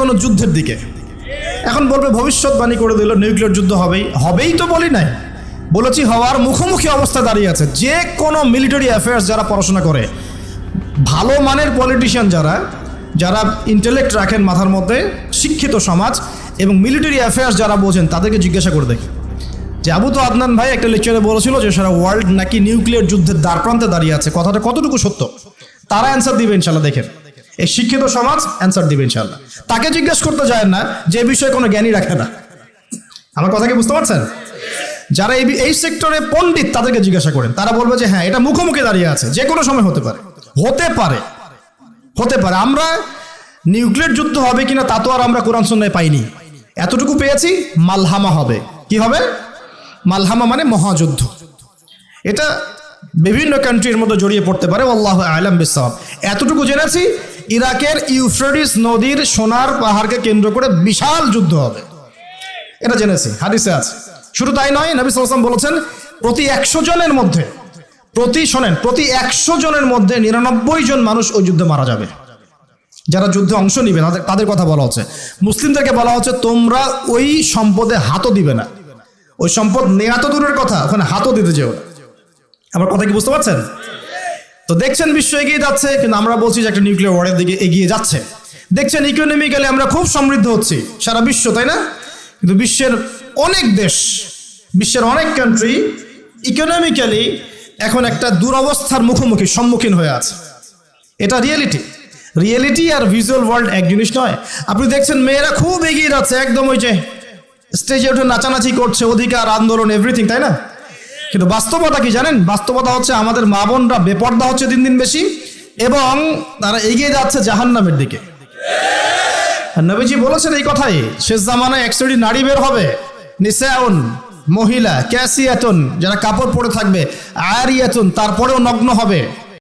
কোনো যুদ্ধের দিকে। এখন বলবে ভবিষ্যৎবাণী করে দিল নিউক্লিয়ার যুদ্ধ হবেই তো বলি নাই, বলেছি হওয়ার মুখোমুখি অবস্থা দাঁড়িয়ে আছে। যে কোনো মিলিটারি অ্যাফেয়ার্স যারা পড়াশোনা করে, ভালো মানের পলিটিশিয়ান যারা ইন্টেলেক্ট রাখেন মাথার মধ্যে, শিক্ষিত সমাজ এবং মিলিটারি অ্যাফেয়ার্স যারা বোঝেন, তাদেরকে জিজ্ঞাসা করে দেখি যে আবু তো আদনান ভাই একটা লেকচারে বলেছিল যে সারা ওয়ার্ল্ড নাকি নিউক্লিয়ার যুদ্ধের দ্বারপ্রান্তে দাঁড়িয়ে আছে, কথাটা কতটুকু সত্য? তারা অ্যান্সার দিবে ইনশাল্লাহ। দেখেন, এই শিক্ষিত সমাজ অ্যান্সার দিবে ইনশাল্লাহ। তাকে জিজ্ঞেস করতে যায় না যে বিষয়ে কোনো জ্ঞানই রাখে না। আমার কথা কি বুঝতে পারছেন? যারা এই সেক্টরে পণ্ডিত তাদেরকে জিজ্ঞাসা করেন, তারা বলবে যে হ্যাঁ, এটা মুখোমুখি দাঁড়িয়ে আছে, যে কোনো সময় হতে পারে। আমরা নিউক্লিয়ার যুদ্ধ হবে কিনা তা তো আর আমরা কোরআন সুন্নাহয় পাইনি, এতটুকু পেয়েছি মালহামা হবে। কি হবে? মালহামা মানে মহাযুদ্ধ। এটা বিভিন্ন কান্ট্রির মধ্যে জড়িয়ে পড়তে পারে, আল্লাহু আ'লাম বিসসাওয়াব। এতটুকু জেনেছি ইরাকের ইউফ্রেটিস নদীর সোনার পাহাড়কে কেন্দ্র করে বিশাল যুদ্ধ হবে, এটা জেনেছি, হাদিসে আছে। শুধু তাই নয়, নবী সাল্লাল্লাহু আলাইহি ওয়াসাল্লাম বলেছেন প্রতি 100 জনের মধ্যে 99 জন মানুষ ওই যুদ্ধে মারা যাবে। যারা যুদ্ধে অংশ নিবে তাদের কথা বলা হচ্ছে। মুসলিমদেরকে বলা হচ্ছে তোমরা ওই সম্পদে হাতও দিবে না। ওই সম্পদ নেয়া তো দূরের কথা, ওখানে হাতও দিতে যেও না। আমার কথা কি বুঝতে পারছেন? তো দেখছেন বিশ্ব এগিয়ে যাচ্ছে, কিন্তু আমরা বলছি যে একটা নিউক্লিয়ার ওয়ারের দিকে এগিয়ে যাচ্ছে। দেখছেন ইকোনমিক্যালি আমরা খুব সমৃদ্ধ হচ্ছি, সারা বিশ্ব, তাই না? কিন্তু বিশ্বের অনেক দেশ, বিশ্বের অনেক কান্ট্রি ইকোনমিক্যালি এখন একটা দুরবস্থার সম্মুখীন হয়ে আছে। এটা রিয়েলিটি আর ভিজুয়াল ওয়ার্ল্ড এক জিনিস নয়। আপনি দেখছেন মেয়েরা খুব এগিয়ে যাচ্ছে, একদম ওই যে স্টেজে উঠে নাচানাচি করছে, অধিকার আন্দোলন এভরিথিং, তাই না? কিন্তু বাস্তবতা কি জানেন? বাস্তবতা হচ্ছে আমাদের মা বোনরা বেপর্দা হচ্ছে দিন দিন বেশি, এবং তারা এগিয়ে যাচ্ছে জাহান্নামের দিকে। নবীজি বলেছেন এই কথাই, শেষ জামানায় এক শ্রেণীর নারী বের হবে, নিসাউন, মহিলা, ক্যাসিয়াতুন, যারা কাপড় পরে থাকবে, আরিয়াতুন, তারপরেও নগ্ন হবে।